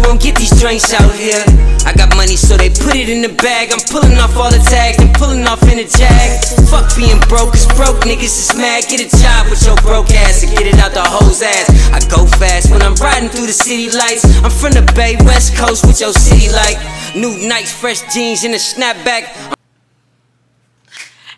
you won't get these drinks out here. I got money so they put it in the bag. I'm pulling off all the tags and pulling off in the jag. Fuck being broke, cause broke niggas is mad. Get a job with your broke ass and get it out the hoe's ass. I go fast when I'm riding through the city lights. I'm from the Bay, West Coast with your city like new Nikes, fresh jeans and a snapback.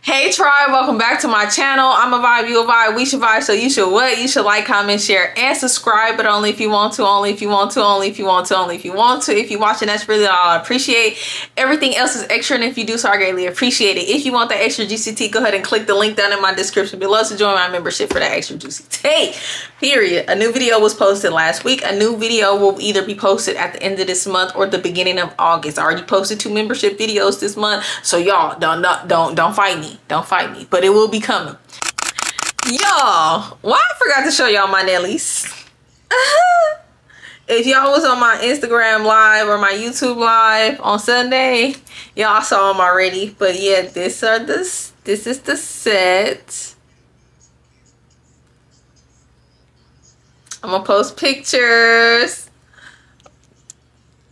Hey tribe, welcome back to my channel. I'm a vibe, you a vibe, we should vibe, so you should what? You should like, comment, share, and subscribe, but only if you want to, only if you want to, only if you want to, only if you want to. If you're watching, that's really all I appreciate. Everything else is extra, and if you do so, I greatly appreciate it. If you want that extra juicy tea, go ahead and click the link down in my description below to join my membership for that extra juicy tea. Period. A new video was posted last week. A new video will either be posted at the end of this month or the beginning of August. I already posted 2 membership videos this month, so y'all don't fight me. Don't fight me, but it will be coming. Y'all, why I forgot to show y'all my Nellies. If y'all was on my Instagram live or my YouTube live on Sunday, y'all saw them already. But yeah, this is the set. I'm gonna post pictures,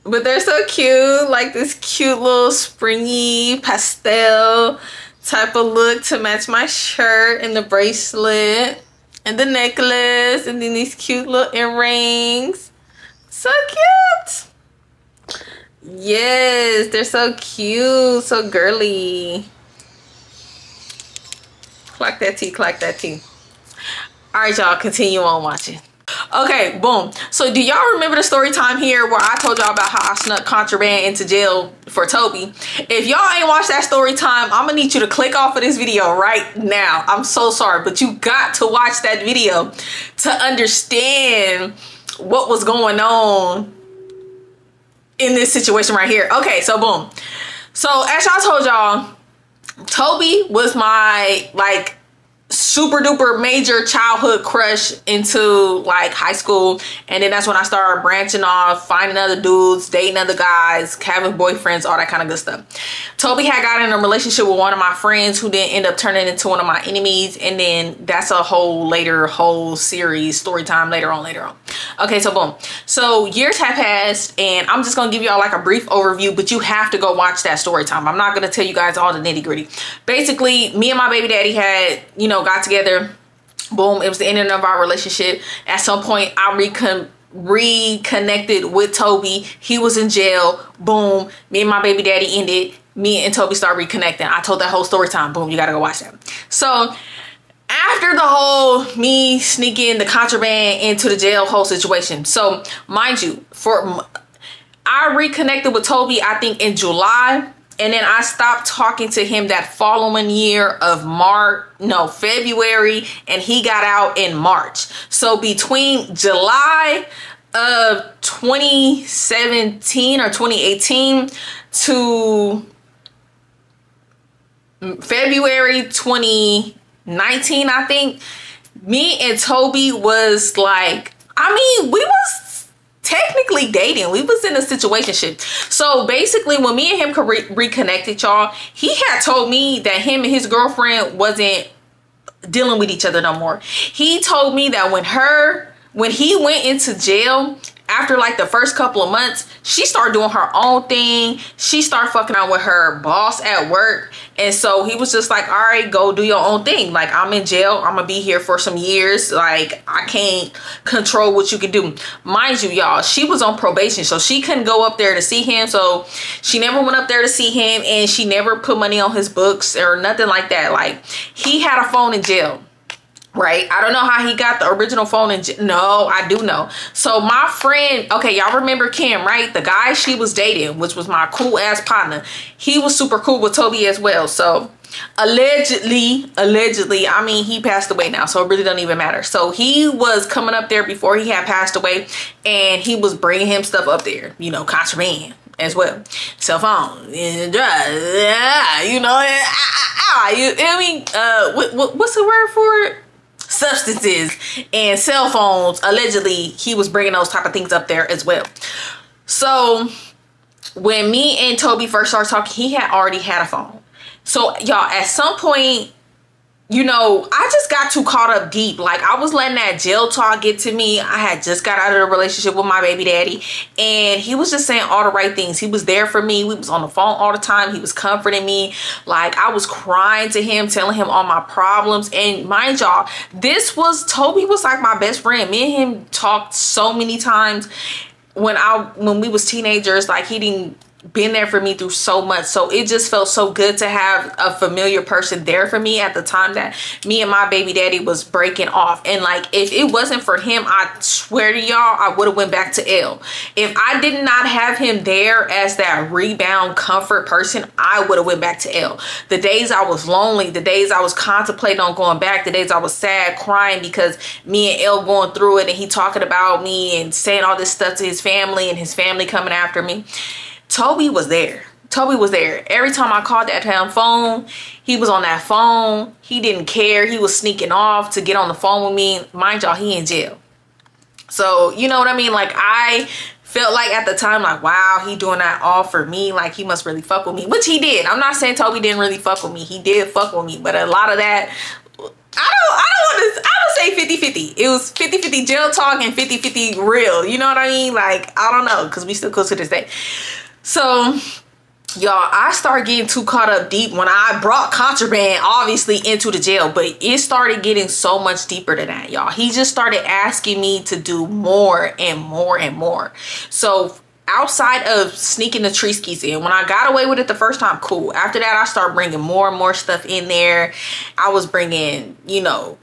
but they're so cute, like this cute little springy pastel type of look to match my shirt and the bracelet and the necklace, and then these cute little earrings. So cute. Yes, they're so cute, so girly. Clack that tea, clack that tea. All right, y'all, continue on watching. Okay, boom. So do y'all remember the story time here where I told y'all about how I snuck contraband into jail for Toby? If y'all ain't watched that story time, I'm gonna need you to click off of this video right now. I'm so sorry, but you got to watch that video to understand what was going on in this situation right here. Okay, so boom. So as y'all told y'all, Toby was my like super duper major childhood crush into like high school, and then that's when I started branching off, finding other dudes, dating other guys, having boyfriends, all that kind of good stuff. Toby had gotten in a relationship with one of my friends who then ended up turning into one of my enemies, and then that's a whole series, story time later on. Okay, so boom. So years have passed, and I'm just gonna give y'all like a brief overview, but you have to go watch that story time. I'm not gonna tell you guys all the nitty gritty. Basically, me and my baby daddy had, you know, got together. Boom, it was the ending of our relationship. At some point, I reconnected with Toby. He was in jail. Boom, me and my baby daddy ended. Me and Toby started reconnecting. I told that whole story time. Boom, you gotta go watch that. So after the whole me sneaking the contraband into the jail whole situation, so mind you, I reconnected with Toby I think in July, and then I stopped talking to him that following year of February, and he got out in March. So between July of 2017 or 2018 to February 2019, I think, me and Toby was like, I mean, we was technically dating. We was in a situationship. So basically, when me and him reconnected, y'all, he had told me that him and his girlfriend wasn't dealing with each other no more. He told me that when he went into jail, after like the first couple of months, she started doing her own thing. She started fucking out with her boss at work. And so he was just like, all right, go do your own thing. Like, I'm in jail. I'm gonna be here for some years. Like, I can't control what you can do. Mind you, y'all, she was on probation, so she couldn't go up there to see him. So she never went up there to see him, and she never put money on his books or nothing like that. Like, he had a phone in jail. Right, I don't know how he got the original phone in jail. No, I do know. So my friend, okay, y'all remember Kim, right? The guy she was dating, which was my cool ass partner, he was super cool with Toby as well. So allegedly, I mean, he passed away now, so it really don't even matter. So he was coming up there before he had passed away, and he was bringing him stuff up there, you know, contraband as well, cell phone, drugs, you know, I mean, what's the word for it? Substances and cell phones. Allegedly, he was bringing those type of things up there as well. So when me and Toby first started talking, he had already had a phone. So y'all, at some point you know, I just got too caught up deep. Like, I was letting that jail talk get to me. I had just got out of the relationship with my baby daddy, and he was just saying all the right things. He was there for me. We was on the phone all the time. He was comforting me. Like, I was crying to him, telling him all my problems. And mind y'all, Toby was like my best friend. Me and him talked so many times when we was teenagers. Like, he didn't been there for me through so much, so it just felt so good to have a familiar person there for me at the time that me and my baby daddy was breaking off. And like, if it wasn't for him, I swear to y'all, I would have went back to L. If I did not have him there as that rebound comfort person, I would have went back to L. The days I was lonely, the days I was contemplating on going back, the days I was sad, crying because me and L going through it, and he talking about me and saying all this stuff to his family and his family coming after me, Toby was there. Toby was there. Every time I called that damn phone, he was on that phone. He didn't care. He was sneaking off to get on the phone with me. Mind y'all, he in jail. So, you know what I mean? Like, I felt like at the time, like, wow, he doing that all for me. Like, he must really fuck with me, which he did. I'm not saying Toby didn't really fuck with me. He did fuck with me, but a lot of that, I would say 50-50. It was 50-50 jail talk and 50-50 real. You know what I mean? Like, I don't know, because we still close to this day. So, y'all, I started getting too caught up deep when I brought contraband, obviously, into the jail. But it started getting so much deeper than that, y'all. He just started asking me to do more and more and more. So, outside of sneaking the Treeskis in, when I got away with it the first time, cool. After that, I started bringing more and more stuff in there. I was bringing, you know,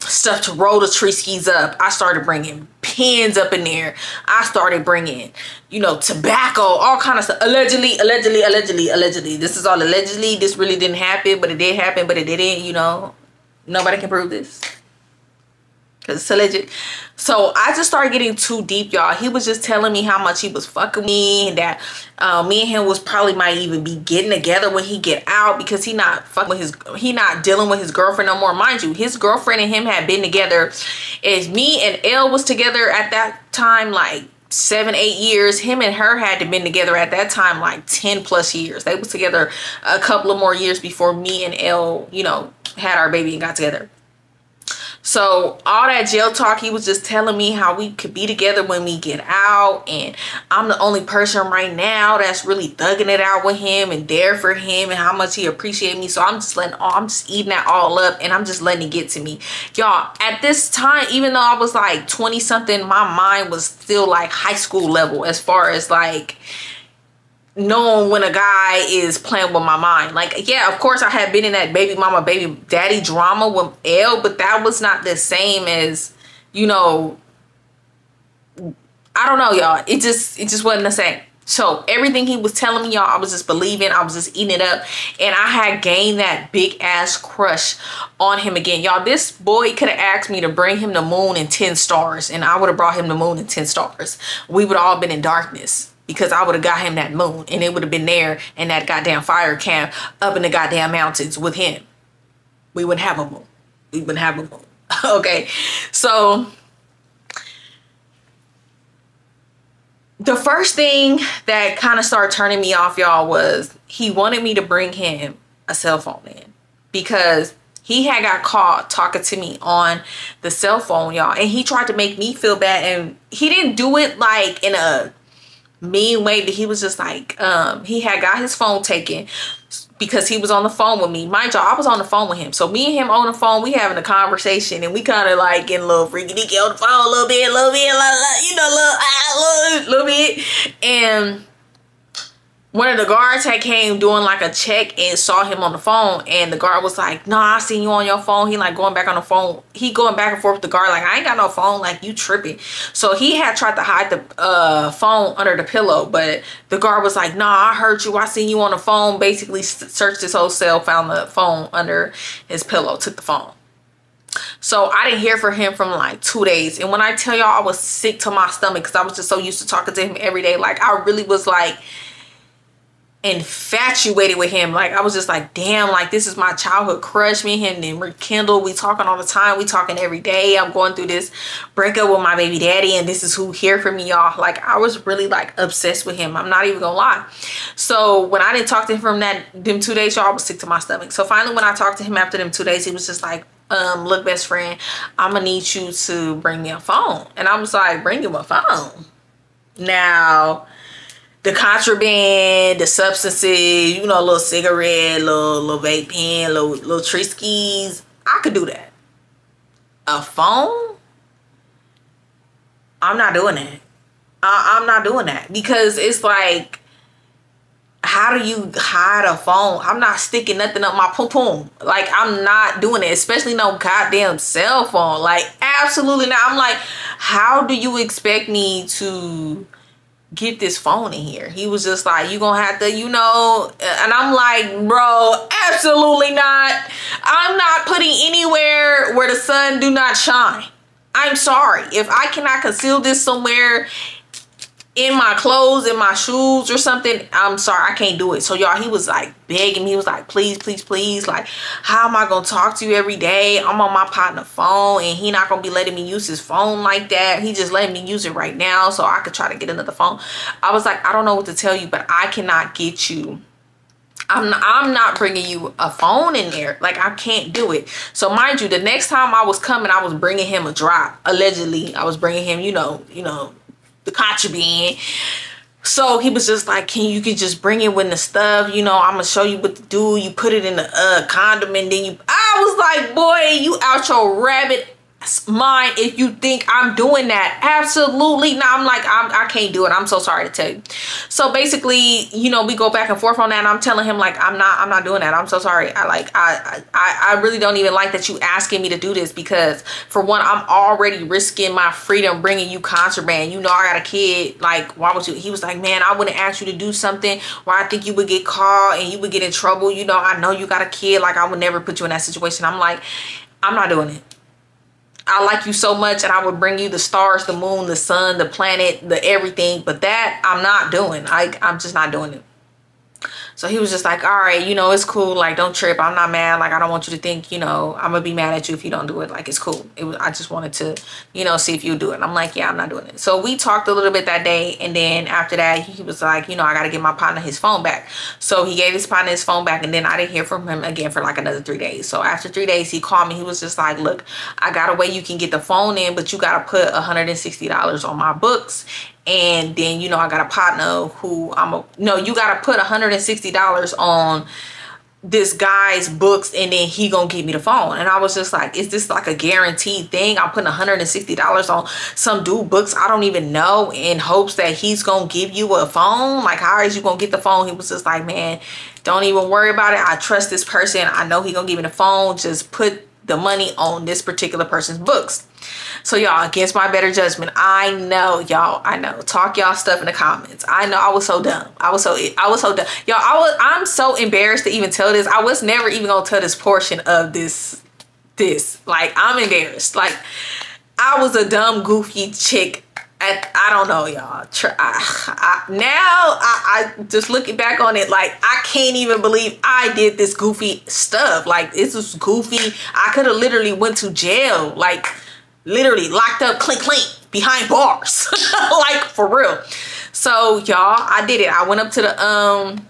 stuff to roll the Treeskis up. I started bringing pens up in there. I started bringing, you know, tobacco, all kind of stuff. Allegedly. This is all allegedly. This really didn't happen, but it did happen, but it didn't, you know. Nobody can prove this, because it's alleged. So I just started getting too deep, y'all. He was just telling me how much he was fucking me, and that me and him was probably might even be getting together when he get out, because he not dealing with his girlfriend no more. Mind you, his girlfriend and him had been together. As me and L was together at that time, like 7-8 years. Him and her had to been together at that time like 10+ years. They was together a couple of more years before me and L, you know, had our baby and got together. So all that jail talk, he was just telling me how we could be together when we get out, and I'm the only person right now that's really thugging it out with him and there for him, and how much he appreciates me. So I'm just eating that all up, and I'm just letting it get to me. Y'all, at this time, even though I was like 20 something, my mind was still like high school level as far as like knowing when a guy is playing with my mind. Like, yeah, of course I had been in that baby mama, baby daddy drama with L, but that was not the same as, you know, I don't know, y'all. It just wasn't the same. So everything he was telling me, y'all, I was just believing. I was just eating it up. And I had gained that big ass crush on him again. Y'all, this boy could have asked me to bring him the moon in 10 stars. And I would have brought him the moon in 10 stars. We would have all been in darkness, because I would have got him that moon, and it would have been there in that goddamn fire camp up in the goddamn mountains with him. We wouldn't have a moon. We wouldn't have a moon. Okay. So the first thing that kind of started turning me off, y'all, was he wanted me to bring him a cell phone in, because he had got caught talking to me on the cell phone, y'all. And he tried to make me feel bad, and he didn't do it like in a mean way, but he was just like, he had got his phone taken because he was on the phone with me. Mind y'all, I was on the phone with him. So me and him on the phone, we having a conversation, and we kind of like getting a little freaky deaky on the phone a little bit, you know, little bit. And one of the guards had came doing like a check and saw him on the phone, and the guard was like, nah, I seen you on your phone. He like going back on the phone. He going back and forth with the guard like, I ain't got no phone, like you tripping. So he had tried to hide the phone under the pillow, but the guard was like, nah, I heard you. I seen you on the phone. Basically searched his whole cell, found the phone under his pillow, took the phone. So I didn't hear from him from like 2 days. And when I tell y'all, I was sick to my stomach, because I was just so used to talking to him every day. Like, I really was like, infatuated with him. Like, I was just like, damn, like, this is my childhood crush. Me and him then rekindled. We talking all the time. We talking every day. I'm going through this breakup with my baby daddy, and this is who here for me, y'all. Like, I was really like obsessed with him. I'm not even gonna lie. So when I didn't talk to him from them 2 days, y'all, I was sick to my stomach. So finally, when I talked to him after them 2 days, he was just like, look, best friend, I'm gonna need you to bring me a phone. And I was like, bring him a phone? Now, the contraband, the substances, you know, a little cigarette, little vape pen, little Triskeys, I could do that. A phone? I'm not doing that. I'm not doing that, because it's like, how do you hide a phone? I'm not sticking nothing up my pum-pum. Like, I'm not doing it, especially no goddamn cell phone. Like, absolutely not. I'm like, how do you expect me to get this phone in here? He was just like, you gonna have to, you know. And I'm like, bro, absolutely not. I'm not putting anywhere where the sun do not shine. I'm sorry. If I cannot conceal this somewhere in my clothes, in my shoes or something, I'm sorry, I can't do it. So y'all, he was like begging me. He was like, please, please, please. Like, how am I gonna talk to you every day? I'm on my partner phone, and he not gonna be letting me use his phone like that. He just letting me use it right now so I could try to get another phone. I was like, I don't know what to tell you, but I cannot get you. I'm not bringing you a phone in there. Like, I can't do it. So mind you, the next time I was coming, I was bringing him a drop. Allegedly, I was bringing him, you know, the contraband. So he was just like, you can just bring it with the stuff, you know, I'm gonna show you what to do. You put it in the condom, and then I was like, boy, you out your rabbit mind if you think I'm doing that. Absolutely not. I'm like, I can't do it. I'm so sorry to tell you. So basically, you know, we go back and forth on that, and I'm telling him like, I'm not doing that. I'm so sorry. I really don't even like that you asking me to do this, because for one, I'm already risking my freedom bringing you contraband. You know, I got a kid. Like, why would you? He was like, man, I wouldn't ask you to do something where I think you would get caught and you would get in trouble. You know, I know you got a kid. Like, I would never put you in that situation. I'm like, I'm not doing it. I like you so much, and I would bring you the stars, the moon, the sun, the planet, the everything. But that I'm not doing. I'm just not doing it. So he was just like, all right, you know, it's cool. Like, don't trip. I'm not mad. Like, I don't want you to think, you know, I'm going to be mad at you if you don't do it. Like, it's cool. I just wanted to, you know, see if you do it. And I'm like, yeah, I'm not doing it. So we talked a little bit that day. And then after that, he was like, you know, I got to get my partner his phone back. So he gave his partner his phone back. And then I didn't hear from him again for like another 3 days. So after 3 days, he called me. He was just like, look, I got a way you can get the phone in, but you got to put $160 on my books. And then, you know, I got a partner who you got to put $160 on this guy's books, and then he gonna give me the phone. And I was just like, is this like a guaranteed thing? I'm putting $160 on some dude books I don't even know in hopes that he's gonna give you a phone. Like, how is you gonna get the phone? He was just like, man, don't even worry about it. I trust this person. I know he gonna give me the phone. Just put the money on this particular person's books. So y'all, against my better judgment, I know, y'all, I know, talk y'all stuff in the comments. I know I was so dumb. I was so dumb. Y'all, I'm so embarrassed to even tell this. I was never even gonna tell this portion of this. Like, I'm embarrassed. Like, I was a dumb, goofy chick. I don't know, y'all. Now I just looking back on it, like, I can't even believe I did this goofy stuff. Like, this was goofy. I could have literally went to jail. Like, literally locked up, clink, clink, behind bars. Like, for real. So y'all, I did it. I went up to the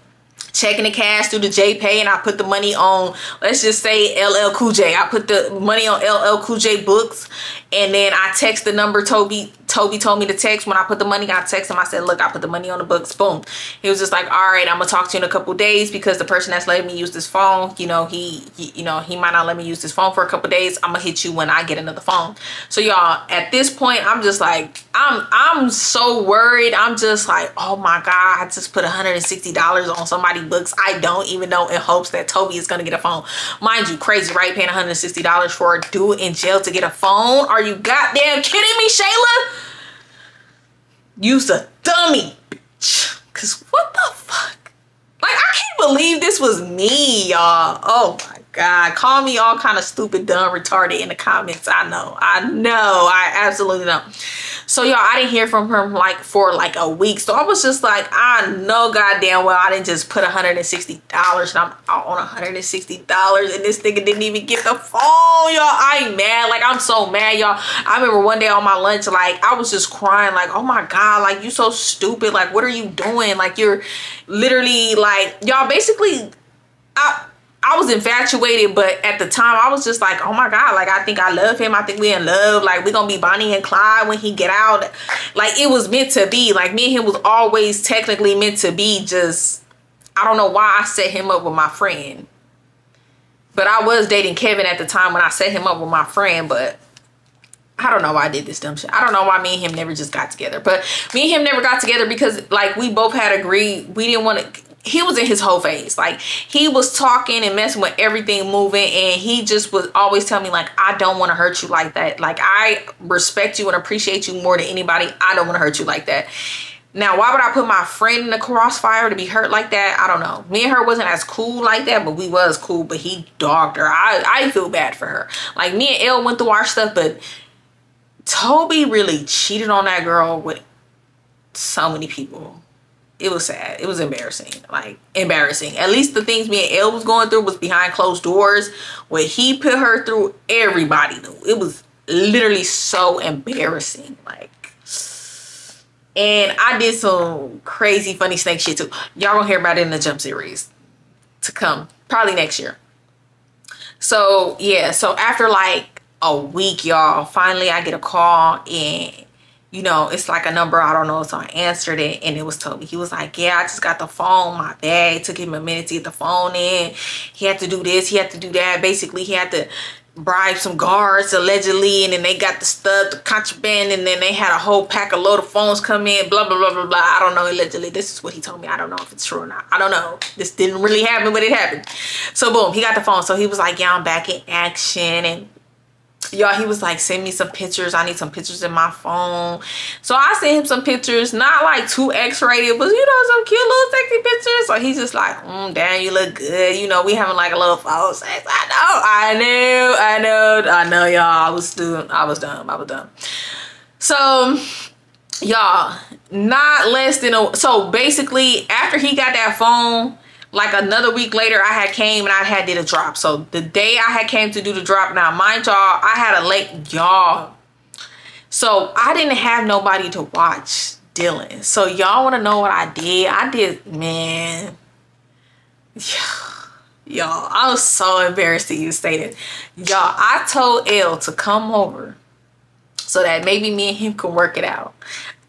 checking the cash through the JPay, and I put the money on, let's just say, LL Cool J. I put the money on LL Cool J books, and then I text the number Toby told me to text. When I put the money, I text him. I said, look, I put the money on the books. Boom. He was just like, all right, I'm gonna talk to you in a couple days, because the person that's letting me use this phone, you know, he might not let me use this phone for a couple days. I'm gonna hit you when I get another phone. So y'all, at this point, I'm just like, I'm so worried. I'm just like, oh my God, I just put $160 on somebody's books I don't even know, in hopes that Toby is gonna get a phone. Mind you, crazy, right? Paying $160 for a dude in jail to get a phone? Are you goddamn kidding me, Shayla? You's a dummy, bitch. Cause what the fuck? Like, I can't believe this was me, y'all. Oh my God. Call me all kind of stupid, dumb, retarded in the comments. I know. I absolutely know. So y'all, I didn't hear from him like for like a week. So I was just like, I know goddamn well I didn't just put $160 and I'm out on $160 and this nigga didn't even get the phone, y'all. I ain't mad. Like, I'm so mad, y'all. I remember one day on my lunch, like, I was just crying, like, oh my God, like, you so stupid. Like, what are you doing? Like, you're literally like, y'all, basically, I was infatuated, but at the time I was just like, oh my God, like, I think I love him. I think we in love. Like, we gonna be Bonnie and Clyde when he get out. Like, it was meant to be. Like, me and him was always technically meant to be. Just, I don't know why I set him up with my friend. But I was dating Kevin at the time when I set him up with my friend, but I don't know why I did this dumb shit. I don't know why me and him never just got together. But me and him never got together because, like, we both had agreed we didn't want to. He was in his whole phase. Like, he was talking and messing with everything moving, and he just was always telling me, like, I don't want to hurt you like that. Like, I respect you and appreciate you more than anybody. I don't want to hurt you like that. Now, why would I put my friend in the crossfire to be hurt like that? I don't know. Me and her wasn't as cool like that, but we was cool. But he dogged her. I feel bad for her. Like, me and Elle went through our stuff, but Toby really cheated on that girl with so many people. It was sad. It was embarrassing. Like, embarrassing. At least the things me and Elle was going through was behind closed doors. What he put her through, everybody knew. It was literally so embarrassing. Like, and I did some crazy funny snake shit too. Y'all gonna hear about it in the Jump series to come. Probably next year. So, yeah. So, after like a week, y'all, finally I get a call and, you know, it's like a number, I don't know, so I answered it, and it was Toby. He was like, yeah, I just got the phone, my bag. It took him a minute to get the phone in. He had to do this, he had to do that. Basically, he had to bribe some guards, allegedly, and then they got the stuff, the contraband, and then they had a whole pack of load of phones come in, blah, blah, blah, blah, blah. I don't know, allegedly. This is what he told me. I don't know if it's true or not. I don't know. This didn't really happen, but it happened. So, boom, he got the phone. So, he was like, yeah, I'm back in action, and y'all, he was like, send me some pictures. I need some pictures in my phone. So I sent him some pictures, not like too X-rated, but, you know, some cute little sexy pictures. So he's just like, damn, you look good. You know, we having like a little phone sex. I know, y'all. I was dumb. So, y'all, not less than so basically, after he got that phone, like another week later, I had came and I had did a drop. So the day I had came to do the drop, now mind y'all, I had a late, y'all. So I didn't have nobody to watch Dylan. So y'all want to know what I did? I did, man. Y'all, I was so embarrassed to even say this. Y'all, I told Elle to come over so that maybe me and him could work it out.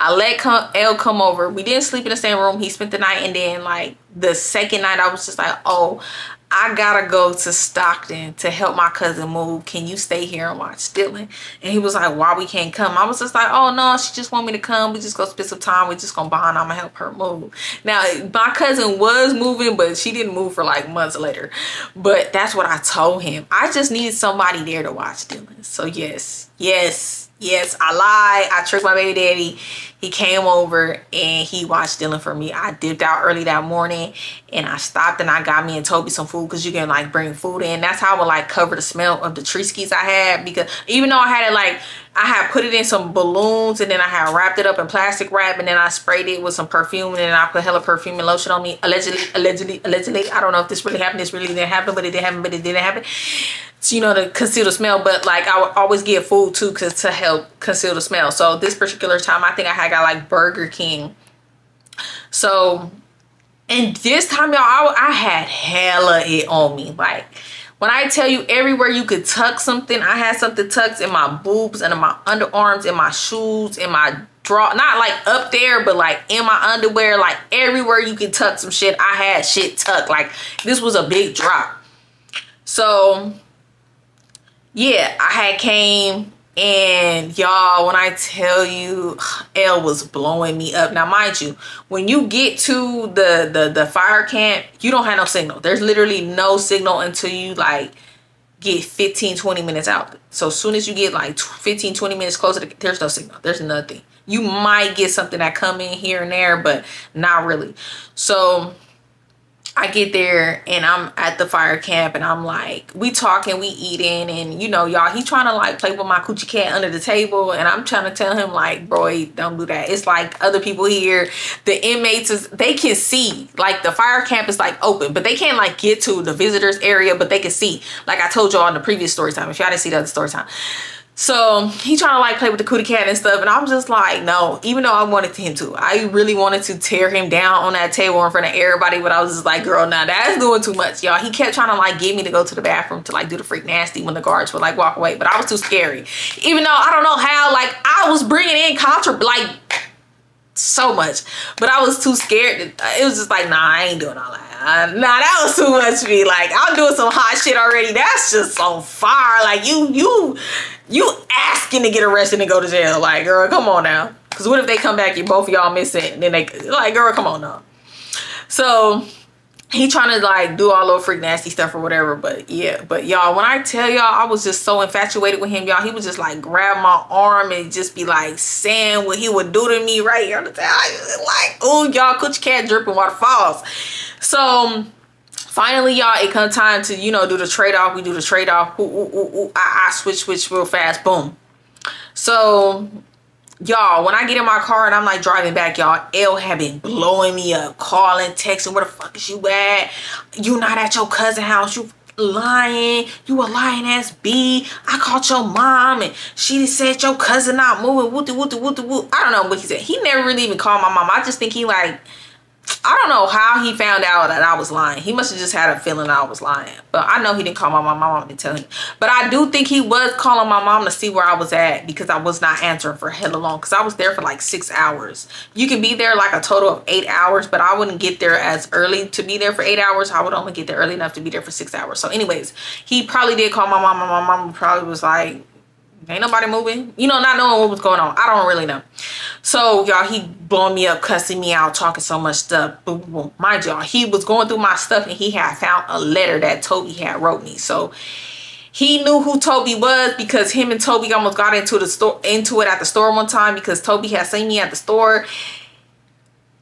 I let Elle come over. We didn't sleep in the same room. He spent the night, and then like the second night I was just like, oh, I gotta go to Stockton to help my cousin move. Can you stay here and watch Dylan? And he was like, why we can't come? I was just like, oh no, she just want me to come. We just go spend some time. We just gonna bond. I'm gonna help her move. Now, my cousin was moving, but she didn't move for like months later. But that's what I told him. I just needed somebody there to watch Dylan. So yes, I lied. I tricked my baby daddy. He came over and he watched Dylan for me. I dipped out early that morning and I stopped and I got me and Toby some food, because you can like bring food in. That's how I would like cover the smell of the Treeskis I had, because even though I had it like, I had put it in some balloons and then I had wrapped it up in plastic wrap and then I sprayed it with some perfume and then I put hella perfume and lotion on me. Allegedly. I don't know if this really happened. This really didn't happen, but it didn't happen. So, you know, to conceal the smell. But like, I would always get food too, because to help conceal the smell. So this particular time, I think I had got like Burger King. So, and this time, y'all, I had hella it on me. Like, when I tell you everywhere you could tuck something, I had something tucked in my boobs and in my underarms, in my shoes, in my draw, not like up there, but like in my underwear, like everywhere you could tuck some shit, I had shit tucked. Like, this was a big drop. So yeah, I had came, and y'all, when I tell you, Elle was blowing me up. Now, mind you, when you get to the fire camp, you don't have no signal. There's literally no signal until you like get 15-20 minutes out. So as soon as you get like 15-20 minutes closer, there's no signal. There's nothing. You might get something that come in here and there, but not really. So I get there and I'm at the fire camp and I'm like, we talking, we eating, and you know, y'all, he trying to like play with my coochie cat under the table, and I'm trying to tell him like, bro, don't do that. It's like other people here, the inmates, they can see, like the fire camp is like open, but they can't like get to the visitors area, but they can see. Like I told y'all in the previous story time, if y'all didn't see the other story time. So he trying to like play with the cootie cat and stuff, and I'm just like, no, even though I wanted him to, I really wanted to tear him down on that table in front of everybody, but I was just like, girl, nah, that's doing too much, y'all. He kept trying to like get me to go to the bathroom to like do the freak nasty when the guards would like walk away, but I was too scary. Even though I don't know how, like I was bringing in like so much, but I was too scared. It was just like, nah, I ain't doing all that. Nah, that was too much for me. Like I'm doing some hot shit already. That's just so far. Like you asking to get arrested and go to jail. Like, girl, come on now. Because what if they come back and both of y'all missing? And then they like, girl, come on now. So he trying to like do all little freak nasty stuff or whatever. But yeah, but y'all, when I tell y'all, I was just so infatuated with him, y'all. He would just like grab my arm and just be like saying what he would do to me right here on the table. Like, oh, y'all, coochie cat dripping waterfalls. So finally, y'all, it come time to, you know, do the trade-off. We do the trade-off. I switch real fast. Boom. So y'all, when I get in my car and I'm like driving back, y'all, L had been blowing me up, calling, texting, where the fuck is you at? You not at your cousin's house. You lying. You a lying ass B. I called your mom and she said your cousin not moving. Woo. I don't know what he said. He never really even called my mom. I just think he like, I don't know how he found out that I was lying. He must have just had a feeling I was lying. But I know he didn't call my mom. My mom didn't tell him. But I do think he was calling my mom to see where I was at, because I was not answering for hella long. Because I was there for like 6 hours. You can be there like a total of 8 hours, but I wouldn't get there as early to be there for 8 hours. I would only get there early enough to be there for 6 hours. So anyways, he probably did call my mom. And my mom probably was like, ain't nobody moving, you know, not knowing what was going on. I don't really know. So y'all, he blowing me up, cussing me out, talking so much stuff. Boom, boom, boom. Mind y'all, he was going through my stuff and he had found a letter that Toby had wrote me. So he knew who Toby was, because him and Toby almost got into it at the store one time, because Toby had seen me at the store.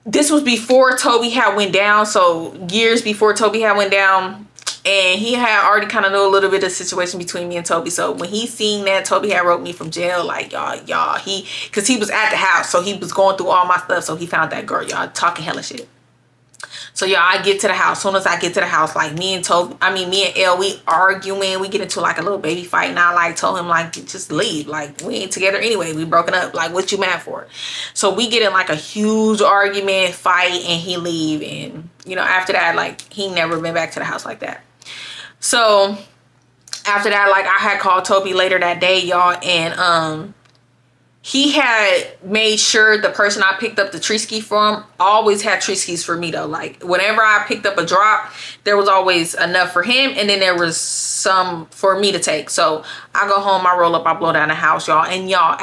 This was before Toby had went down, so years before Toby had went down. And he had already kind of know a little bit of the situation between me and Toby. So when he seen that Toby had wrote me from jail, like, y'all, because he was at the house. So he was going through all my stuff. So he found that girl, y'all, talking hella shit. So y'all, I get to the house. Soon as I get to the house, like me and Elle, we arguing. We get into like a little baby fight. And I like told him like, just leave. Like, we ain't together anyway. We broken up. Like, what you mad for? So we get in like a huge argument, fight, and he leave. And, you know, after that, like, he never been back to the house like that. So after that, like, I had called Toby later that day, y'all, and he had made sure the person I picked up the tree ski from always had tree skis for me, though. Like, whenever I picked up a drop, there was always enough for him, and then there was some for me to take. So I go home, I roll up, I blow down the house, y'all. And y'all,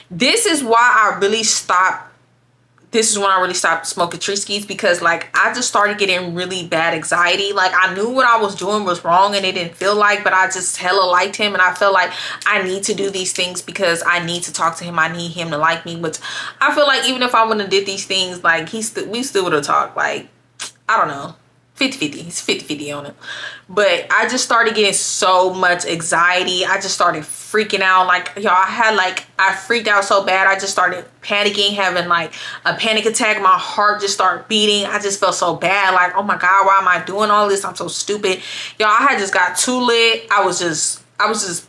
this is why I really stopped. This is when I really stopped smoking tree skis, because like I just started getting really bad anxiety. Like, I knew what I was doing was wrong and it didn't feel like, but I just hella liked him, and I felt like I need to do these things because I need to talk to him. I need him to like me, which I feel like even if I wouldn't have did these things, like we still would have talked. Like, I don't know. 50-50. He's 50-50 on it. But I just started getting so much anxiety. I just started freaking out. Like, y'all, I freaked out so bad. I just started panicking, having like a panic attack. My heart just started beating. I just felt so bad. Like, oh my God, why am I doing all this? I'm so stupid. Y'all, I had just got too lit. I was just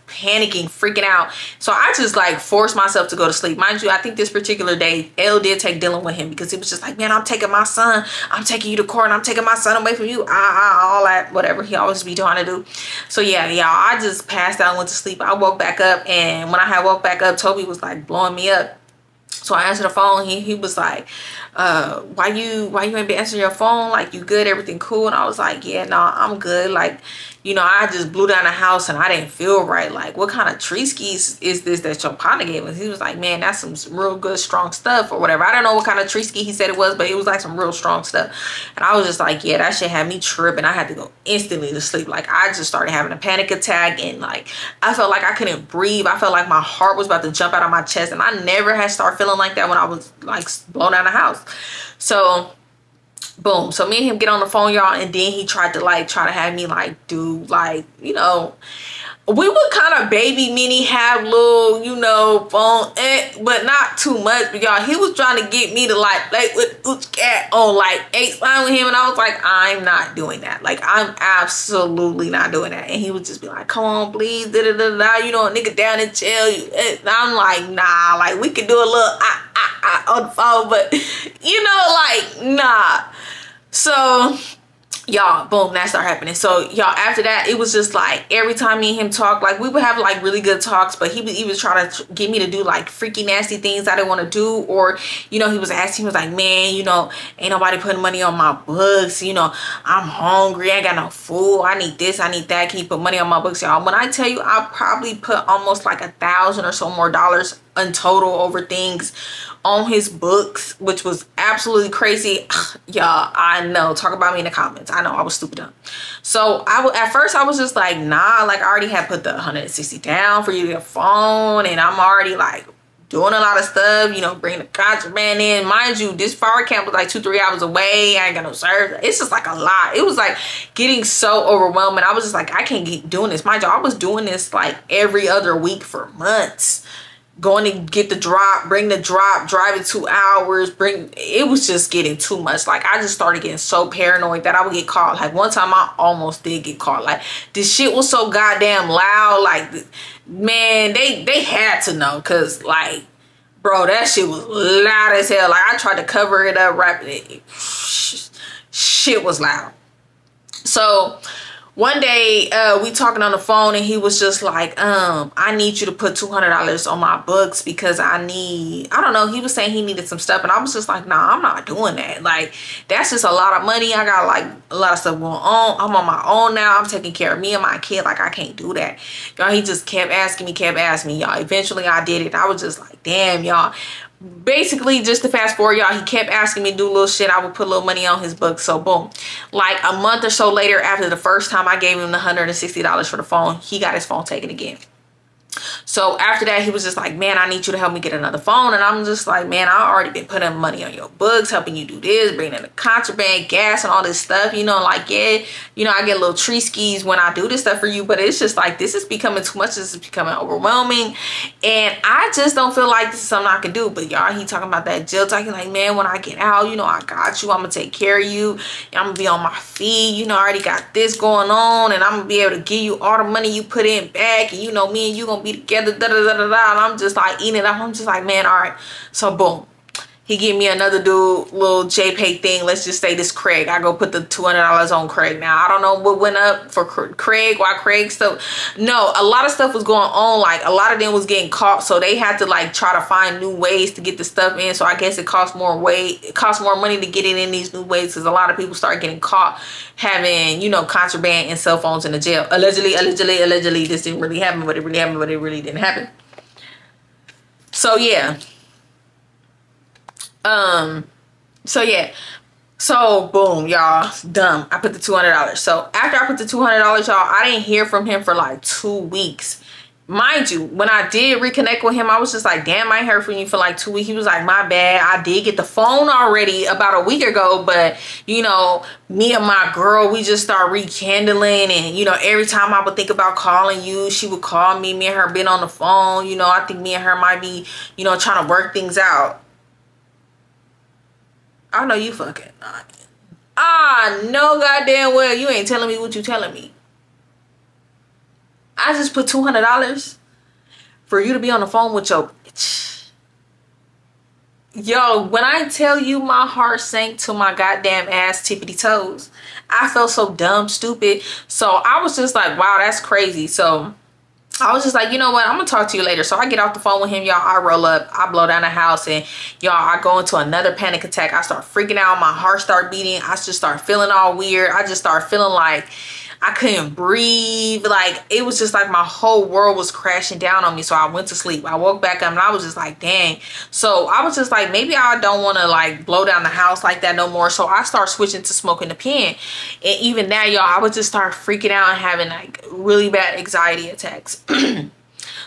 panicking, freaking out. So I just like forced myself to go to sleep. Mind you, I think this particular day, Elle did take Dylan with him, because he was just like, man, I'm taking my son. I'm taking you to court, and I'm taking my son away from you. All that, whatever he always be trying to do. So yeah, y'all, I just passed out and went to sleep. I woke back up, and when I had woke back up, Toby was like blowing me up. So I answered the phone. He was like, why you ain't been answering your phone? Like, you good? Everything cool? And I was like, yeah, no, I'm good. Like, you know, I just blew down the house and I didn't feel right. Like, what kind of tree skis is this that your partner gave us? He was like, man, that's some real good, strong stuff or whatever. I don't know what kind of tree ski he said it was, but it was like some real strong stuff. And I was just like, yeah, that shit had me tripping. I had to go instantly to sleep. Like, I just started having a panic attack, and like, I felt like I couldn't breathe. I felt like my heart was about to jump out of my chest. And I never had started feeling like that when I was like blown out of the house. So boom. So me and him get on the phone, y'all, and then he tried to like try to have me like do like, you know, we would kind of baby mini have little, you know, phone, but not too much. But y'all, he was trying to get me to like play with Ooch Cat on like FaceTime with him, and I was like, I'm not doing that. Like, I'm absolutely not doing that. And he would just be like, come on, please, da da da da. You know, a nigga down and chill. And I'm like, nah. Like, we could do a little on the phone, but you know, like, nah. So y'all, boom, that started happening. So y'all, after that, it was just like every time me and him talk, like we would have like really good talks, but he was trying to get me to do like freaky nasty things I didn't want to do. Or, you know, he was asking, he was like, man, you know, ain't nobody putting money on my books, you know, I'm hungry, I ain't got no food, I need this, I need that, can you put money on my books? Y'all, when I tell you, I probably put almost like $1,000 or so more dollars in total over things on his books, which was absolutely crazy. Y'all, I know, talk about me in the comments. I know I was stupid dumb. So at first I was just like, nah, like I already had put the 160 down for you to get a phone, and I'm already like doing a lot of stuff, you know, bringing the contraband in. Mind you, this fire camp was like 2-3 hours away. I ain't got no service. It's just like a lot. It was like getting so overwhelming. I was just like, I can't keep doing this. Mind you, I was doing this like every other week for months. Going to get the drop, bring the drop, drive it 2 hours, it was just getting too much. Like, I just started getting so paranoid that I would get caught. Like, one time I almost did get caught. Like, this shit was so goddamn loud. Like, man, they had to know, because like, bro, that shit was loud as hell. Like, I tried to cover it up rapidly. Shit was loud. So one day we talking on the phone, and he was just like, I need you to put $200 on my books because I don't know, he was saying he needed some stuff, and I was just like, nah, I'm not doing that. Like, that's just a lot of money. I got like a lot of stuff going on. I'm on my own now. I'm taking care of me and my kid. Like, I can't do that. Y'all, he just kept asking me, y'all. Eventually I did it. I was just like, damn, y'all. Basically, just to fast forward, y'all, he kept asking me to do little shit. I would put a little money on his book. So boom, like a month or so later, after the first time I gave him the $160 for the phone, he got his phone taken again. So after that, he was just like, man, I need you to help me get another phone. And I'm just like, man, I already been putting money on your books, helping you do this, bringing in the contraband, gas, and all this stuff. You know, like, yeah, you know, I get little tree skis when I do this stuff for you. But it's just like, this is becoming too much. This is becoming overwhelming. And I just don't feel like this is something I can do. But y'all, he talking about that jail talking, like, man, when I get out, you know, I got you. I'm going to take care of you. I'm going to be on my feet. You know, I already got this going on. And I'm going to be able to give you all the money you put in back. And, you know, me and you going to be together, da da da da da. And I'm just like eating it up. I'm just like, man, all right. So boom, he give me another dude, little JPay thing. Let's just say this Craig. I go put the $200 on Craig. Now I don't know what went up for Craig, why Craig stuff. No, a lot of stuff was going on. Like, a lot of them was getting caught, so they had to like try to find new ways to get the stuff in. So I guess it costs more money to get it in these new ways, because a lot of people start getting caught having, you know, contraband and cell phones in the jail. Allegedly. This didn't really happen, but it really happened, but it really didn't happen. So yeah. So boom, y'all, dumb. I put the $200. So after I put the $200, y'all, I didn't hear from him for like 2 weeks. Mind you, when I did reconnect with him, I was just like, damn, I ain't heard from you for like 2 weeks. He was like, my bad. I did get the phone already about a week ago, but you know, me and my girl, we just start rekindling, and you know, every time I would think about calling you, she would call me. Me and her been on the phone. You know, I think me and her might be, you know, trying to work things out. I know you fucking not. No goddamn well you ain't telling me what you telling me. I just put $200 for you to be on the phone with your bitch. Yo, when I tell you my heart sank to my goddamn ass tippity toes. I felt so dumb, stupid. So I was just like, wow, that's crazy. So I was just like, you know what? I'm going to talk to you later. So I get off the phone with him, y'all. I roll up. I blow down the house. And, y'all, I go into another panic attack. I start freaking out. My heart start beating. I just start feeling all weird. I just start feeling like I couldn't breathe. Like, it was just like my whole world was crashing down on me. So I went to sleep. I woke back up and I was just like, dang. So I was just like, maybe I don't want to like blow down the house like that no more. So I start switching to smoking the pen. And even now, y'all, I would just start freaking out and having like really bad anxiety attacks.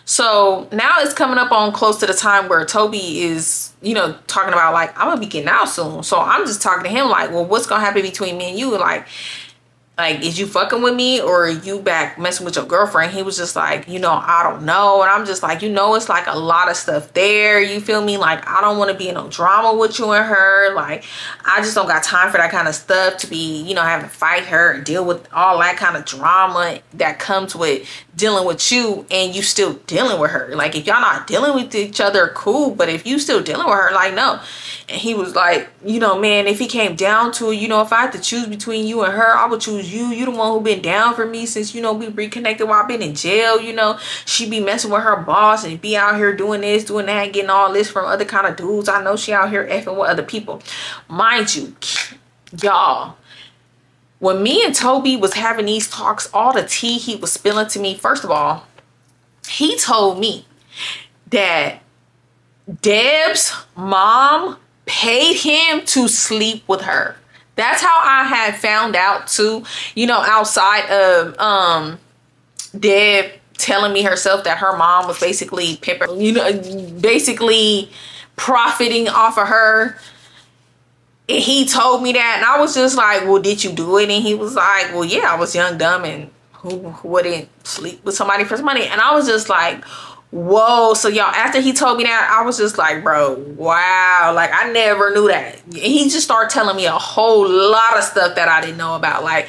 So now it's coming up on close to the time where Toby is, you know, talking about like, I'm gonna be getting out soon. So I'm just talking to him like, well, what's gonna happen between me and you? Like, is you fucking with me or are you back messing with your girlfriend? He was just like, you know, I don't know. And I'm just like, you know, it's like a lot of stuff there. You feel me? Like, I don't want to be in no drama with you and her. Like, I just don't got time for that kind of stuff to be, you know, having to fight her and deal with all that kind of drama that comes with dealing with you and you still dealing with her. Like, if y'all not dealing with each other, cool. But if you still dealing with her, like, no. And he was like, you know, man, if he came down to it, you know, if I had to choose between you and her, I would choose you. You the one who been down for me since, you know, we reconnected while I've been in jail. You know, she be messing with her boss and be out here doing this, doing that, getting all this from other kind of dudes. I know she out here effing with other people. Mind you, y'all, when me and Toby was having these talks, all the tea he was spilling to me, first of all, he told me that Deb's mom paid him to sleep with her. That's how I had found out too, you know, outside of Deb telling me herself that her mom was basically pimping, you know, basically profiting off of her. And he told me that, and I was just like, well, did you do it? And he was like, well, yeah, I was young, dumb, and who wouldn't sleep with somebody for some money? And I was just like, whoa. So y'all, after he told me that, I was just like, bro, wow, like I never knew that. And he just started telling me a whole lot of stuff that I didn't know about, like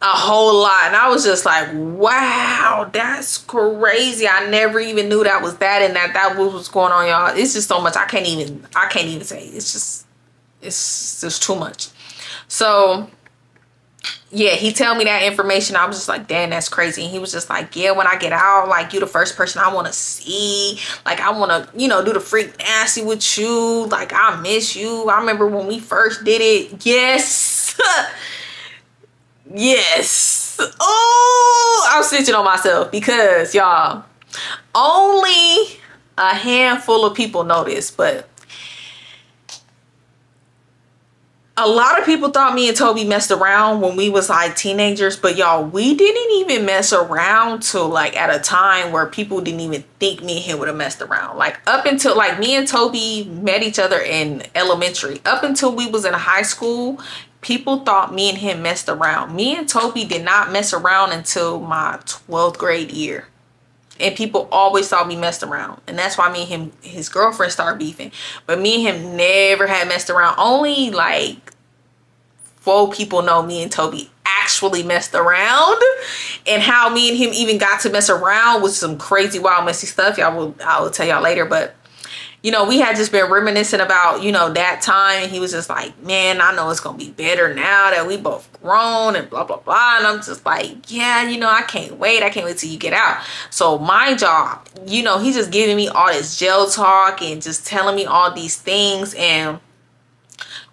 a whole lot. And I was just like, wow, that's crazy. I never even knew that was that, and that was what's going on, y'all. It's just so much I can't even say. It's just too much. So yeah, he tell me that information. I was just like, damn, that's crazy. And he was just like, yeah, when I get out, like, you the first person I want to see. Like, I want to, you know, do the freak nasty with you. Like, I miss you. I remember when we first did it. Yes. Yes. Oh, I'm snitching on myself because, y'all, only a handful of people know this, but a lot of people thought me and Toby messed around when we was like teenagers, but y'all, we didn't even mess around till like at a time where people didn't even think me and him would have messed around. Like up until like me and Toby met each other in elementary. Up until we was in high school, people thought me and him messed around. Me and Toby did not mess around until my 12th grade year. And people always thought we messed around. And that's why me and him, his girlfriend, started beefing. But me and him never had messed around. Only like 4 people know me and Toby actually messed around. And how me and him even got to mess around with some crazy, wild, messy stuff. I will tell y'all later. But, you know, we had just been reminiscing about, you know, that time. And he was just like, man, I know it's going to be better now that we both grown and blah, blah, blah. And I'm just like, yeah, you know, I can't wait. I can't wait till you get out. So my job, you know, he's just giving me all this jail talk and just telling me all these things. And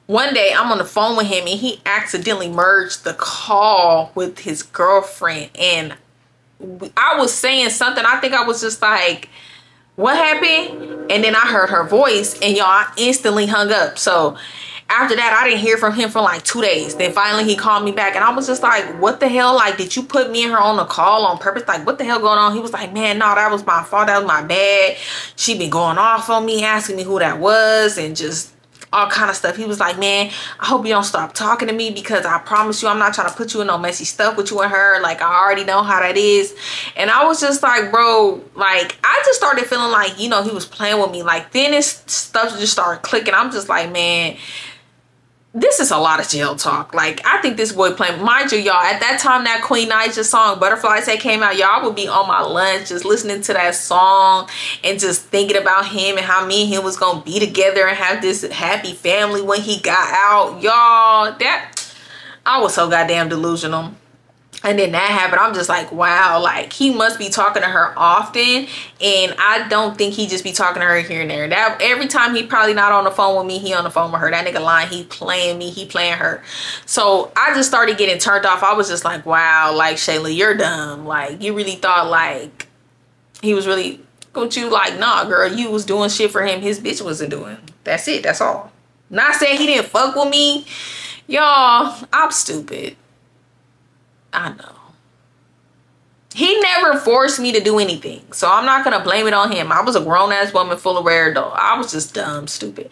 one day I'm on the phone with him and he accidentally merged the call with his girlfriend. And I was saying something. I think I was just like, what happened? And then I heard her voice and y'all, I instantly hung up. So after that, I didn't hear from him for like 2 days. Then finally he called me back and I was just like, what the hell? Like, did you put me and her on a call on purpose? Like, what the hell going on? He was like, man, no, that was my fault. That was my bad. She been going off on me, asking me who that was and just all kind of stuff. He was like, man, I hope you don't stop talking to me because I promise you I'm not trying to put you in no messy stuff with you and her. Like, I already know how that is. And I was just like, bro, like, I just started feeling like, you know, he was playing with me. Like, then this stuff just started clicking. I'm just like, man, this is a lot of jail talk. Like, I think this boy playing. Mind you, y'all, at that time that Queen Naija song Butterflies That came out, y'all would be on my lunch just listening to that song and just thinking about him and how me and him was gonna be together and have this happy family when he got out. Y'all, that I was so goddamn delusional. And then that happened. I'm just like, wow, like he must be talking to her often. And I don't think he just be talking to her here and there. That every time he probably not on the phone with me, he on the phone with her. That nigga lying, he playing me, he playing her. So I just started getting turned off. I was just like, wow, like Shayla, you're dumb. Like you really thought like he was really with you. Like, nah, girl, you was doing shit for him his bitch wasn't doing. That's it, that's all. Not saying he didn't fuck with me. Y'all, I'm stupid. I know. He never forced me to do anything. So I'm not going to blame it on him. I was a grown-ass woman full of rare dough. I was just dumb, stupid.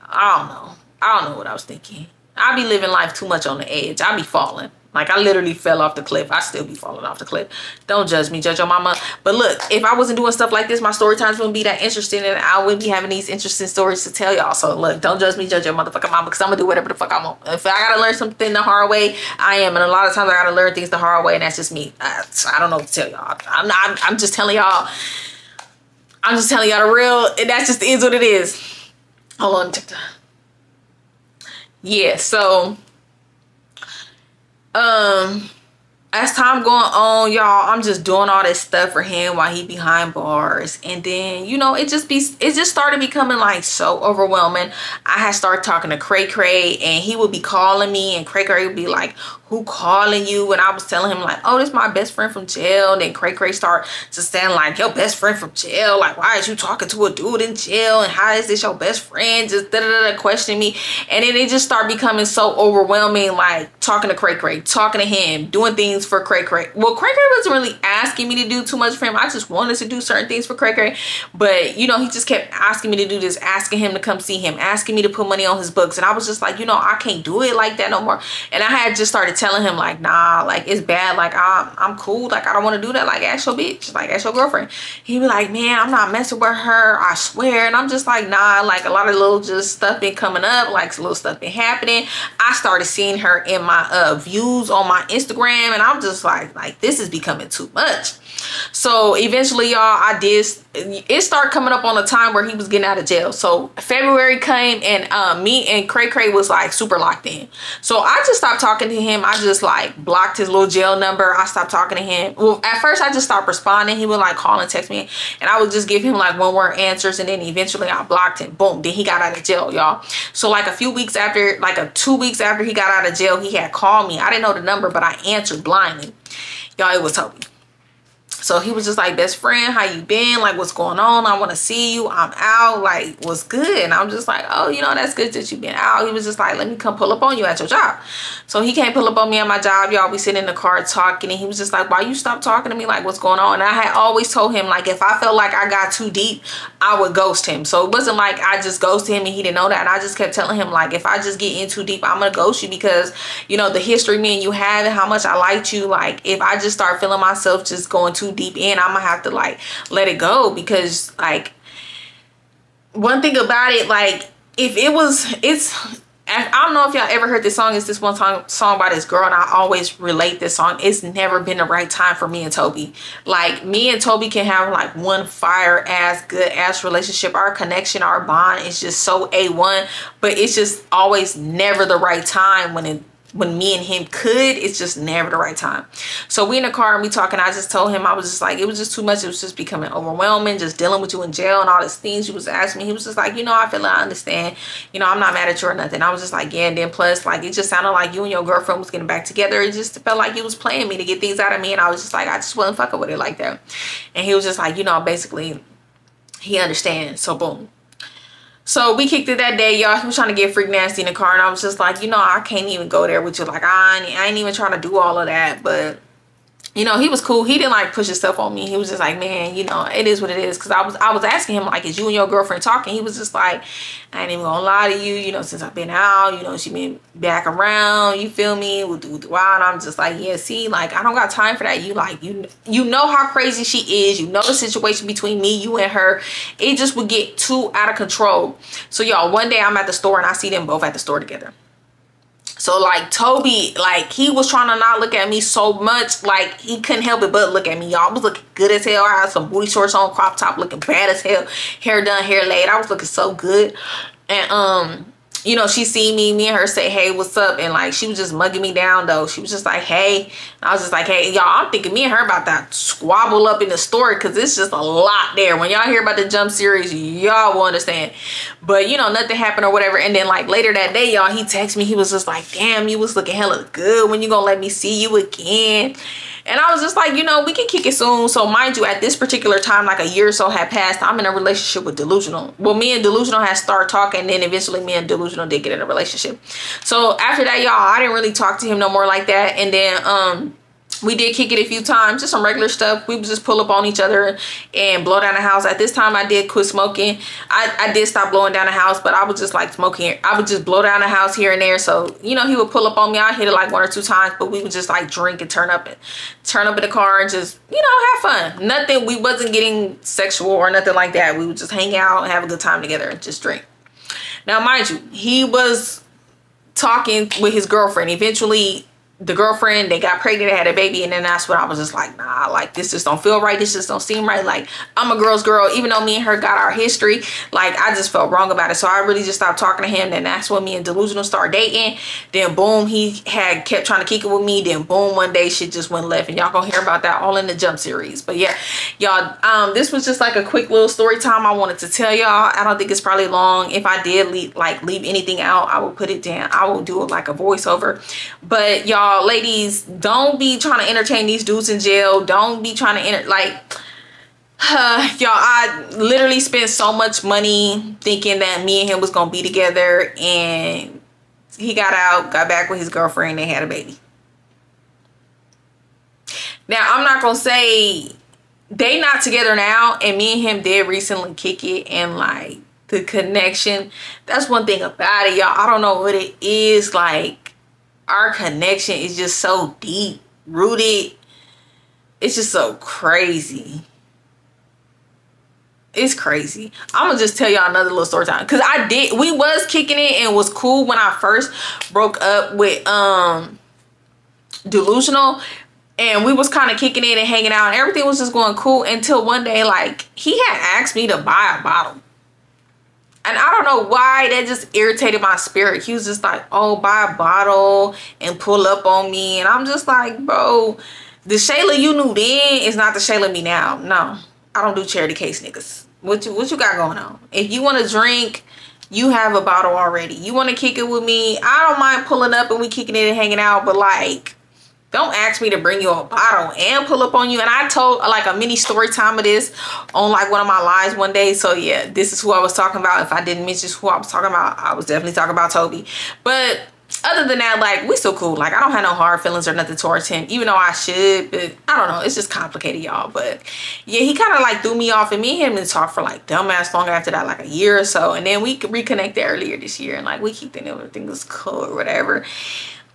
I don't know. I don't know what I was thinking. I be living life too much on the edge. I be falling. Like, I literally fell off the cliff. I still be falling off the cliff. Don't judge me. Judge your mama. But look, if I wasn't doing stuff like this, my story times wouldn't be that interesting, and I wouldn't be having these interesting stories to tell y'all. So look, don't judge me. Judge your motherfucking mama, because I'm going to do whatever the fuck I want. If I got to learn something the hard way, I am. And a lot of times I got to learn things the hard way, and that's just me. I don't know what to tell y'all. I'm just telling y'all. I'm just telling y'all the real. And that just is what it is. Hold on. Yeah, so as time going on, y'all, I'm just doing all this stuff for him while he behind bars. And then, you know, it just started becoming like so overwhelming. I had started talking to Cray Cray, and he would be calling me, and Cray Cray would be like, who calling you? And I was telling him like, oh, this is my best friend from jail. And then Cray Cray start just saying like, your best friend from jail, like, why is you talking to a dude in jail, and how is this your best friend? Just questioning me. And then it just started becoming so overwhelming, like talking to Cray Cray, talking to him, doing things for Cray Cray. Well, Cray Cray wasn't really asking me to do too much for him. I just wanted to do certain things for Cray Cray, but you know, he just kept asking me to do this, asking him to come see him, asking me to put money on his books. And I was just like, you know, I can't do it like that no more. And I had just started telling him like, nah, like, it's bad, like, I'm cool, like, I don't want to do that, like, ask your bitch, like, ask your girlfriend. He'd be like, man, I'm not messing with her, I swear. And I'm just like, nah, like, a lot of little just stuff been coming up, like, little stuff been happening. I started seeing her in my views on my Instagram, and I'm just like, this is becoming too much. So eventually, y'all, it started coming up on a time where he was getting out of jail. So February came, and me and Cray Cray was like super locked in. So I just stopped talking to him. I just like blocked his little jail number. I stopped talking to him. Well, at first I just stopped responding. He would like call and text me, and I would just give him like one-word answers, and then eventually I blocked him. Boom, then he got out of jail, y'all. So like a few weeks after, like 2 weeks after he got out of jail, he had called me. I didn't know the number, but I answered blindly. Y'all, it was Toby. So he was just like, best friend, how you been? Like, what's going on? I want to see you. I'm out. Like, what's good? And I'm just like, oh, you know, that's good that you've been out. He was just like, let me come pull up on you at your job. So he came pull up on me at my job, y'all. We sitting in the car talking, and he was just like, why you stop talking to me? Like, what's going on? And I had always told him, like, if I felt like I got too deep, I would ghost him. So it wasn't like I just ghosted him and he didn't know that. And I just kept telling him, like, if I just get in too deep, I'm going to ghost you, because, you know, the history me and you had and how much I liked you. like, if I just start feeling myself just going too deep in, I'm going to have to, like, let it go. Because, like, one thing about it, like, if it was, I don't know if y'all ever heard this song. It's this one song by this girl, and I always relate this song. It's never been the right time for me and Toby. Like, me and Toby can have like one fire ass good ass relationship. Our connection, our bond is just so A1, but it's just always never the right time when me and him could. It's just never the right time. So we in the car and we talking. I just told him, I was just like, it was just too much. It was just becoming overwhelming, just dealing with you in jail and all these things you was asking me. He was just like, you know, I feel like I understand, you know, I'm not mad at you or nothing. I was just like, yeah. And then plus, like, it just sounded like you and your girlfriend was getting back together. It just felt like you was playing me to get things out of me, and I was just like, I just wasn't fucking with it like that. And he was just like, you know, basically he understands. So boom. So we kicked it that day, y'all. He was trying to get freak nasty in the car, and I was just like, you know, I can't even go there with you. Like, I ain't even trying to do all of that. But, you know, he was cool. He didn't like push himself on me. He was just like, man, you know, it is what it is. Because I was asking him, like, is you and your girlfriend talking? He was just like, I ain't even gonna lie to you. You know, since I've been out, you know, she been back around. You feel me? And I'm just like, yeah, see, like, I don't got time for that. You like, you know how crazy she is. You know the situation between me, you, and her. It just would get too out of control. So, y'all, one day I'm at the store and I see them both at the store together. So, like, Toby, like, he was trying to not look at me so much. Like, he couldn't help it but look at me, y'all. I was looking good as hell. I had some booty shorts on, crop top, looking bad as hell. Hair done, hair laid. I was looking so good. And, you know, she seen me and her say, hey, what's up? And, like, she was just mugging me down, though. She was just like, hey. And I was just like, hey, y'all, I'm thinking me and her about that squabble up in the store, because it's just a lot there. When y'all hear about the Jump series, y'all will understand. But, you know, nothing happened or whatever. And then, like, later that day, y'all, he texted me. He was just like, damn, you was looking hella good. When you gonna let me see you again? And I was just like, you know, we can kick it soon. So mind you, at this particular time, like a year or so had passed, I'm in a relationship with Delusional. Well, me and Delusional had started talking, and then eventually me and Delusional did get in a relationship. So after that, y'all, I didn't really talk to him no more like that. And then We did kick it a few times, just some regular stuff. We would just pull up on each other and blow down the house. At this time, I did quit smoking. I did stop blowing down the house, but I was just like smoking. I would just blow down the house here and there. So, you know, he would pull up on me. I hit it like 1 or 2 times, but we would just like drink and turn up in the car and just, you know, have fun. Nothing, we wasn't getting sexual or nothing like that. We would just hang out and have a good time together and just drink. Now, mind you, he was talking with his girlfriend. Eventually, the girlfriend, they got pregnant, they had a baby, and then that's when I was just like, nah, like, this just don't feel right. This just don't seem right. Like, I'm a girl's girl. Even though me and her got our history, like, I just felt wrong about it. So I really just stopped talking to him. Then that's when me and Delusional started dating. Then boom, he had kept trying to kick it with me. Then boom, one day shit just went left, and y'all gonna hear about that all in the Jump series. But yeah, y'all, this was just like a quick little story time I wanted to tell y'all. I don't think it's probably long. If I did leave anything out, I will put it down. I will do it like a voiceover. But y'all, ladies, don't be trying to entertain these dudes in jail. Don't be trying to y'all, I literally spent so much money thinking that me and him was gonna be together, and he got out, got back with his girlfriend, they had a baby. Now, I'm not gonna say they not together now, and me and him did recently kick it, and like the connection, that's one thing about it, y'all. I don't know what it is, like, our connection is just so deep rooted. It's just so crazy. It's crazy. I'm gonna just tell y'all another little story time, because we was kicking it and was cool when I first broke up with Delusional, and we was kind of kicking it and hanging out and everything was just going cool until one day, like, he had asked me to buy a bottle. And I don't know why, that just irritated my spirit. He was just like, oh, buy a bottle and pull up on me. And I'm just like, bro, the Shayla you knew then is not the Shayla me now. No, I don't do charity case niggas. What you got going on? If you want to drink, you have a bottle already. You want to kick it with me, I don't mind pulling up and we kicking it and hanging out. But like, don't ask me to bring you a bottle and pull up on you. And I told like a mini story time of this on like one of my lives one day. So yeah, this is who I was talking about. If I didn't mention who I was talking about, I was definitely talking about Toby. But other than that, like, we still cool. Like, I don't have no hard feelings or nothing towards him, even though I should. But I don't know, it's just complicated, y'all. But yeah, he kind of like threw me off, and me and him didn't talk for like dumbass long after that, like a year or so. And then we reconnected earlier this year, and like we keep thinking everything was cool or whatever.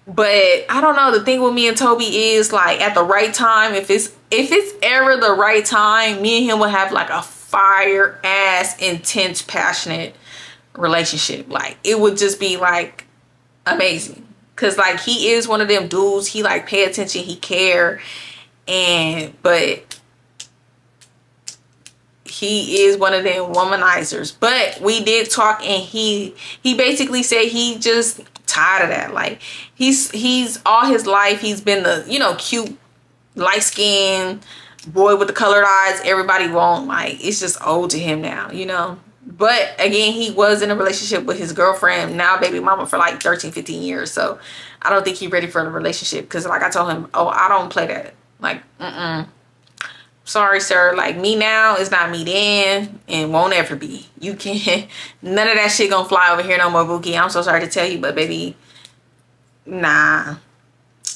But I don't know, the thing with me and Toby is like, at the right time, if it's ever the right time, me and him will have like a fire ass intense passionate relationship. Like, it would just be like amazing, because like, he is one of them dudes, he like pay attention, he care, but he is one of them womanizers. But we did talk, and he basically said he just tired of that. Like, he's all his life he's been the, you know, cute light-skinned boy with the colored eyes everybody want. Like, it's just old to him now, you know. But again, he was in a relationship with his girlfriend, now baby mama, for like 13-15 years. So I don't think he's ready for the relationship, because like I told him, oh, I don't play that. Like, sorry, sir. Like, me now is not me then, and won't ever be. You can't, none of that shit gonna fly over here no more, Bookie. I'm so sorry to tell you, but baby, nah.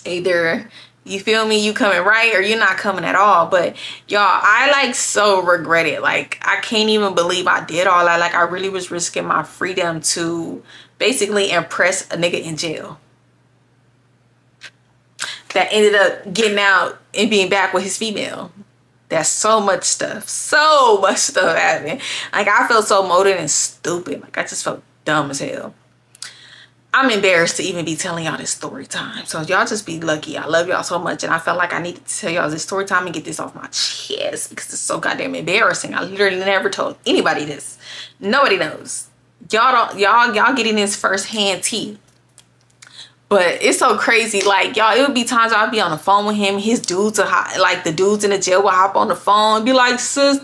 Either, you feel me, you coming right, or you're not coming at all. But y'all, I like so regret it. Like, I can't even believe I did all that. Like, I really was risking my freedom to basically impress a nigga in jail that ended up getting out and being back with his female. That's so much stuff happening. Like, I felt so molded and stupid. Like, I just felt dumb as hell. I'm embarrassed to even be telling y'all this story time. So y'all just be lucky. I love y'all so much, and I felt like I needed to tell y'all this story time and get this off my chest, because it's so goddamn embarrassing. I literally never told anybody this. Nobody knows. Y'all getting this first-hand tea. But it's so crazy. Like, y'all, it would be times I'd be on the phone with him. His dudes are like, the dudes in the jail will hop on the phone and be like, sis,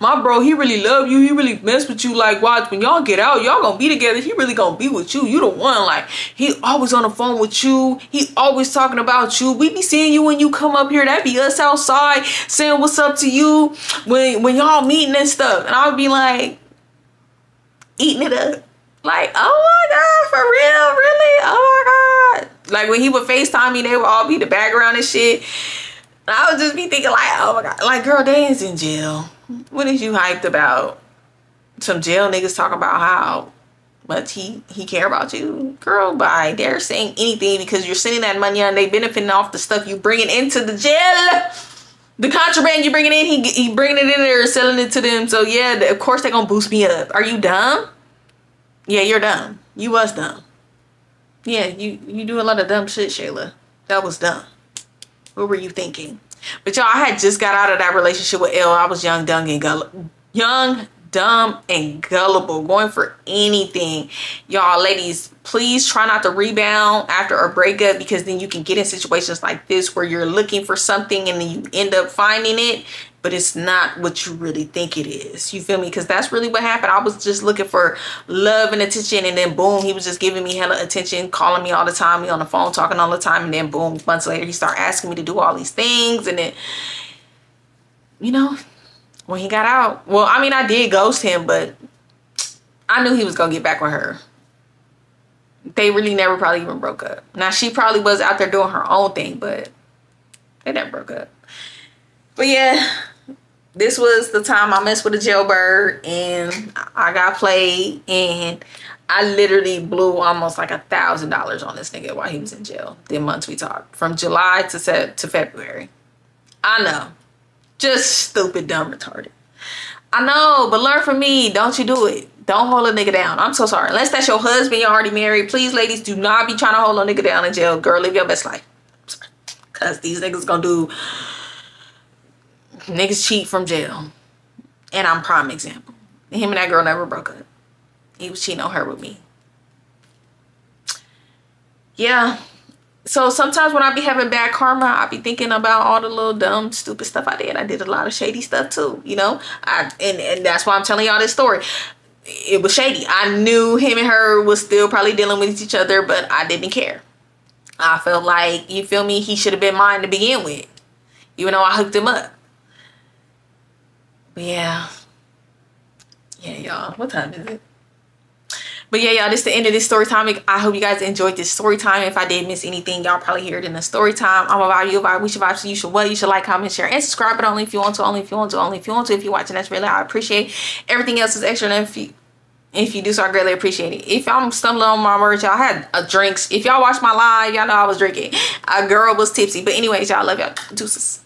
my bro, he really love you. He really mess with you. Like, watch, when y'all get out, y'all gonna be together. He really gonna be with you. You the one. Like, he always on the phone with you. He always talking about you. We be seeing you when you come up here. That be us outside saying what's up to you when y'all meeting and stuff. And I would be like, eating it up. Like, oh my God, for real? Really? Oh my God. Like, when he would FaceTime me, they would all be the background and shit. I would just be thinking like, oh my God, like, girl, they is in jail. What is you hyped about? Some jail niggas talking about how much he care about you. Girl, bye. They're saying anything because you're sending that money and they benefiting off the stuff you bringing into the jail. The contraband you bringing in, he bringing it in there and selling it to them. So yeah, of course they're gonna boost me up. Are you dumb? Yeah, you're dumb. You was dumb. Yeah, you do a lot of dumb shit, Shayla. That was dumb. What were you thinking? But y'all, I had just got out of that relationship with L. I was young, dumb, and gullible, going for anything. Y'all, ladies, please try not to rebound after a breakup, because then you can get in situations like this where you're looking for something and then you end up finding it, but it's not what you really think it is. You feel me? Because that's really what happened. I was just looking for love and attention, and then boom, he was just giving me hella attention, calling me all the time, me on the phone, talking all the time, and then boom, months later, he started asking me to do all these things, and then, you know, when he got out, well, I mean, I did ghost him, but I knew he was gonna get back with her. They really never probably even broke up. Now, she probably was out there doing her own thing, but they never broke up. But yeah, this was the time I messed with a jailbird and I got played, and I literally blew almost like $1,000 on this nigga while he was in jail. The months we talked, from July to February. I know. Just stupid, dumb, retarded. I know, but learn from me. Don't you do it. Don't hold a nigga down. I'm so sorry. Unless that's your husband, you're already married. Please, ladies, do not be trying to hold a nigga down in jail. Girl, live your best life. I'm sorry. Because these niggas gonna do... Niggas cheat from jail. And I'm prime example. Him and that girl never broke up. He was cheating on her with me. Yeah. So sometimes when I be having bad karma, I be thinking about all the little dumb, stupid stuff I did. I did a lot of shady stuff too, you know? And that's why I'm telling y'all this story. It was shady. I knew him and her was still probably dealing with each other, but I didn't care. I felt like, you feel me, he should have been mine to begin with, even though I hooked him up. But yeah. Yeah, y'all. What time is it? But yeah, y'all, this is the end of this story time. I hope you guys enjoyed this story time. If I did miss anything, y'all probably hear it in the story time. I'm a vibe, you a vibe, we should vibe, so you should what? You should like, comment, share, and subscribe, but only if you want to, only if you want to, only if you want to. If you're watching, that's really, I appreciate. Everything else is extra, and if you do, so I greatly appreciate it. If I'm stumbling on my words, y'all, had drinks. If y'all watched my live, y'all know I was drinking. A girl was tipsy. But anyways, y'all, love y'all. Deuces.